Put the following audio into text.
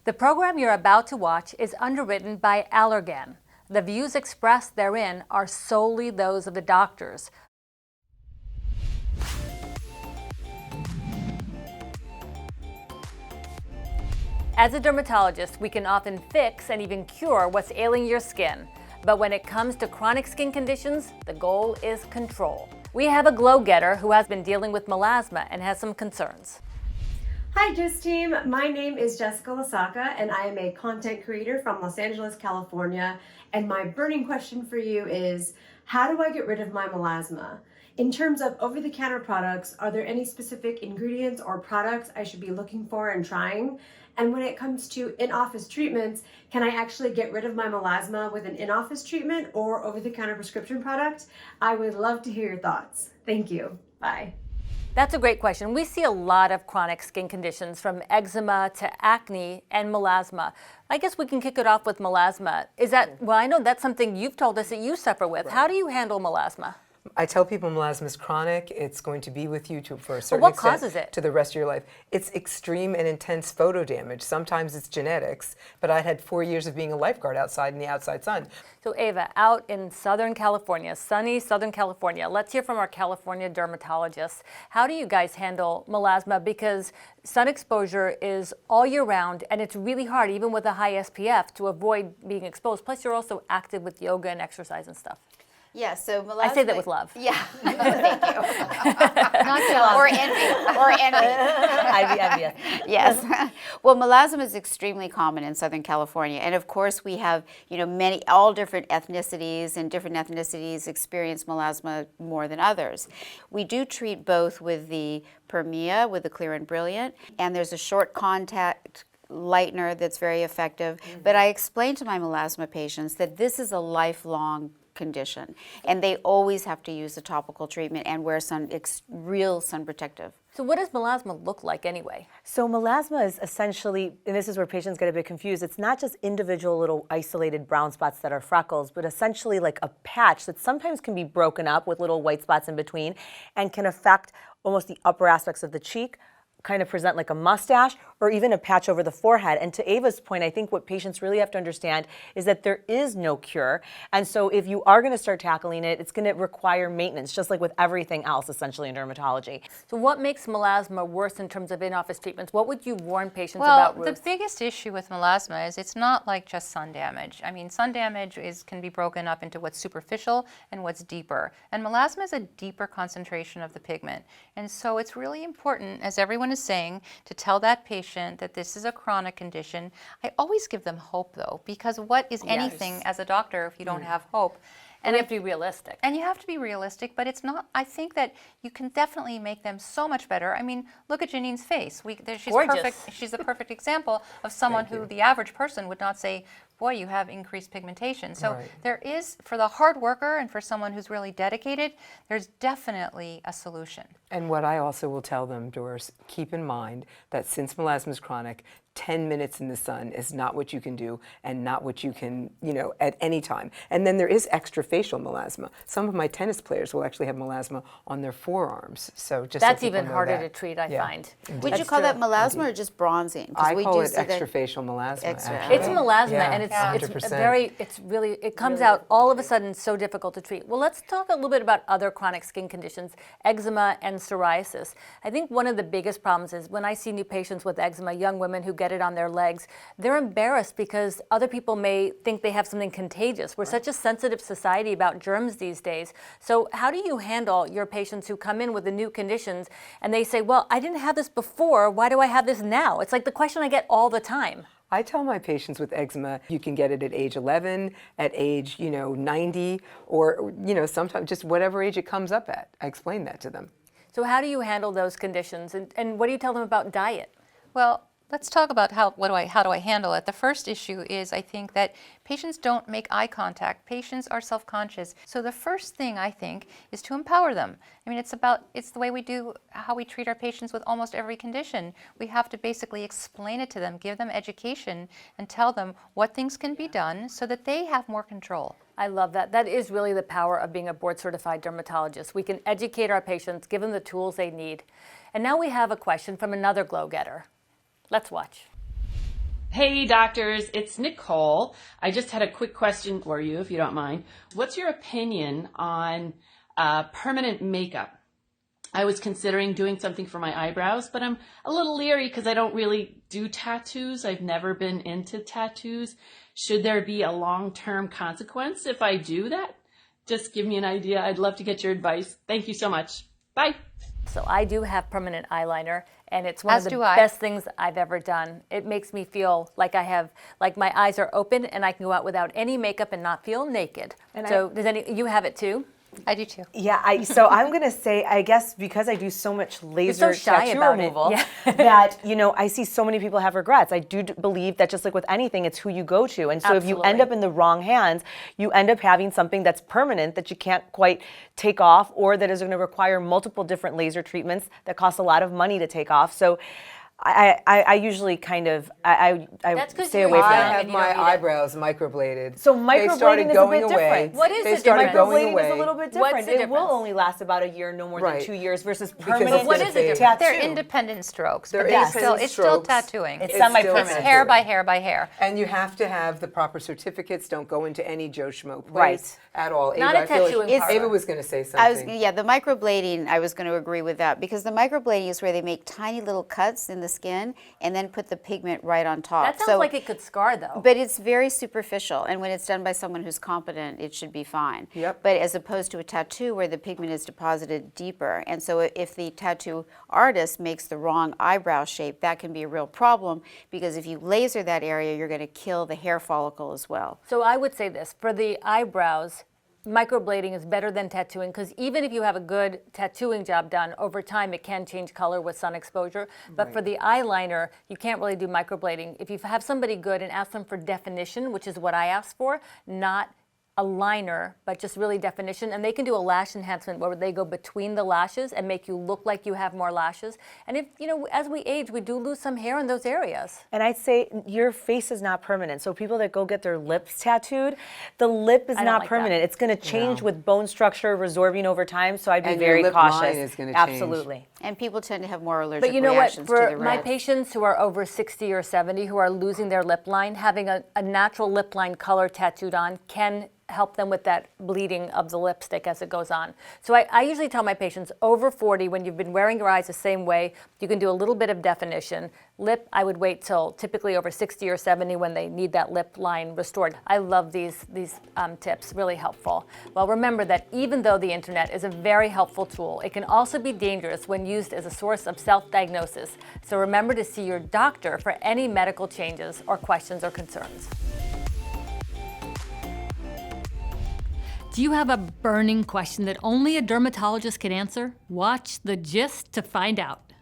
The program you're about to watch is underwritten by Allergan. The views expressed therein are solely those of the doctors. As a dermatologist, we can often fix and even cure what's ailing your skin. But when it comes to chronic skin conditions, the goal is control. We have a glow-getter who has been dealing with melasma and has some concerns. Hi GIST team, my name is Jessica Lasaka and I am a content creator from Los Angeles, California. And my burning question for you is, how do I get rid of my melasma? In terms of over-the-counter products, are there any specific ingredients or products I should be looking for and trying? And when it comes to in-office treatments, can I actually get rid of my melasma with an in-office treatment or over-the-counter prescription product? I would love to hear your thoughts. Thank you. Bye. That's a great question. We see a lot of chronic skin conditions from eczema to acne and melasma. I guess we can kick it off with melasma. Well, I know that's something you've told us that you suffer with. Right. How do you handle melasma? I tell people melasma is chronic. It's going to be with you for a certain what extent causes it? To the rest of your life. It's extreme and intense photo damage. Sometimes it's genetics, but I had 4 years of being a lifeguard outside in the outside sun. So Ava, out in Southern California, sunny Southern California, let's hear from our California dermatologists. How do you guys handle melasma? Because sun exposure is all year round, and it's really hard, even with a high SPF, to avoid being exposed. Plus, you're also active with yoga and exercise and stuff. Yeah, so melasma. I say that with love. Yeah, thank you. Not jealous. Or envy. Yes. Well, melasma is extremely common in Southern California, and of course we have, all different ethnicities, and different ethnicities experience melasma more than others. We do treat both with the Permia, with the Clear and Brilliant, and there's a short contact lightener that's very effective. Mm-hmm. But I explain to my melasma patients that this is a lifelong condition, and they always have to use a topical treatment and wear real sun protective. So what does melasma look like anyway? So melasma is essentially, and this is where patients get a bit confused, it's not just individual little isolated brown spots that are freckles, but essentially like a patch that sometimes can be broken up with little white spots in between and can affect almost the upper aspects of the cheek, kind of present like a mustache or even a patch over the forehead. And to Ava's point, I think what patients really have to understand is that there is no cure. And so if you are going to start tackling it, it's going to require maintenance, just like with everything else essentially in dermatology. So what makes melasma worse in terms of in-office treatments? What would you warn patients about, Ruth? The biggest issue with melasma is it's not like just sun damage. I mean, sun damage can be broken up into what's superficial and what's deeper. And melasma is a deeper concentration of the pigment. And so it's really important, as everyone is saying, to tell that patient that this is a chronic condition. I always give them hope, though, because what is anything as a doctor if you don't have hope? And you have to be realistic. And you have to be realistic, but it's not, I think that you can definitely make them so much better. I mean, look at Jeanine's face. She's gorgeous. Perfect. She's a perfect example of someone who the average person would not say, boy, you have increased pigmentation. So there is, for the hard worker and for someone who's really dedicated, there's definitely a solution. And what I also will tell them, Doris, keep in mind that since melasma is chronic, 10 minutes in the sun is not what you can do and not what you can, at any time. And then there is extrafacial melasma. Some of my tennis players will actually have melasma on their forearms. So just that's even harder to treat, I find. Would you call that melasma or just bronzing? I call it extrafacial melasma. It's melasma, and it comes out all of a sudden so difficult to treat. Well, let's talk a little bit about other chronic skin conditions, eczema and psoriasis. I think one of the biggest problems is when I see new patients with eczema, young women who get it on their legs, they're embarrassed because other people may think they have something contagious. We're such a sensitive society about germs these days. So how do you handle your patients who come in with the new conditions and they say, well, I didn't have this before, why do I have this now? It's like the question I get all the time. I tell my patients with eczema, you can get it at age 11, at age 90, or sometimes just whatever age it comes up at. I explain that to them. So how do you handle those conditions, and what do you tell them about diet? Well, let's talk about how do I handle it. The first issue is I think that patients don't make eye contact. Patients are self-conscious. So the first thing I think is to empower them. I mean, it's the way we do how we treat our patients with almost every condition. We have to basically explain it to them, give them education, and tell them what things can be done so that they have more control. I love that. That is really the power of being a board-certified dermatologist. We can educate our patients, give them the tools they need. And now we have a question from another glow-getter. Let's watch. Hey doctors, it's Nicole. I just had a quick question for you, if you don't mind. What's your opinion on permanent makeup? I was considering doing something for my eyebrows, but I'm a little leery because I don't really do tattoos. I've never been into tattoos. Should there be a long-term consequence if I do that? Just give me an idea. I'd love to get your advice. Thank you so much. Bye. So I do have permanent eyeliner, and it's one As of the do I. best things I've ever done. It makes me feel like like my eyes are open and I can go out without any makeup and not feel naked. And so you have it too? I do too. Yeah, so I'm gonna say, I guess because I do so much laser so shy tattoo about it. removal, Yeah. that I see so many people have regrets. I do believe that just like with anything, it's who you go to, and so if you end Absolutely. up in the wrong hands, you end up having something that's permanent that you can't quite take off, or that is going to require multiple different laser treatments that cost a lot of money to take off. So I usually kind of I That's 'cause stay you're away from young I that. have and you my don't need it. eyebrows microbladed. So They microblading started is a going bit away. different. What is They the started difference? going Microblading away. is a little bit What's different. the It will difference? only last about a year, no more than Right. 2 years, versus Because permanent it's What is the difference? tattoo. They're independent strokes, They're but independent it's still strokes. tattooing. It's It's semi-permanent. still hair by tattooing. hair by hair. And you have to have the proper certificates. Don't go into any Joe Schmo place Right. at all. Not Ava, a I feel like tattooing parlor. Ava was going to say something. The microblading, I was going to agree with that, because the microblading is where they make tiny little cuts in the skin and then put the pigment right on top. That sounds like it could scar though. But it's very superficial, and when it's done by someone who's competent, it should be fine. Yep. But as opposed to a tattoo where the pigment is deposited deeper, and so if the tattoo artist makes the wrong eyebrow shape, that can be a real problem, because if you laser that area, you're going to kill the hair follicle as well. So I would say this, for the eyebrows, microblading is better than tattooing, because even if you have a good tattooing job done, over time it can change color with sun exposure. But for the eyeliner, you can't really do microblading. If you have somebody good and ask them for definition, which is what I asked for, not a liner, but just really definition, and they can do a lash enhancement where they go between the lashes and make you look like you have more lashes. And if, as we age, we do lose some hair in those areas. And I'd say your face is not permanent. So people that go get their lips tattooed, the lip is don't not like permanent. that. It's going to change with bone structure resorbing over time. So I'd be And your very lip cautious. line is gonna change. Absolutely. And people tend to have more allergic But you know what, reactions to for the my red. patients who are over 60 or 70 who are losing their lip line, having a natural lip line color tattooed on can help them with that bleeding of the lipstick as it goes on. So I usually tell my patients over 40, when you've been wearing your eyes the same way, you can do a little bit of definition. Lip, I would wait till typically over 60 or 70 when they need that lip line restored. I love these tips, really helpful. Well, remember that even though the internet is a very helpful tool, it can also be dangerous when used as a source of self-diagnosis. So remember to see your doctor for any medical changes or questions or concerns. Do you have a burning question that only a dermatologist can answer? Watch The Gist to find out.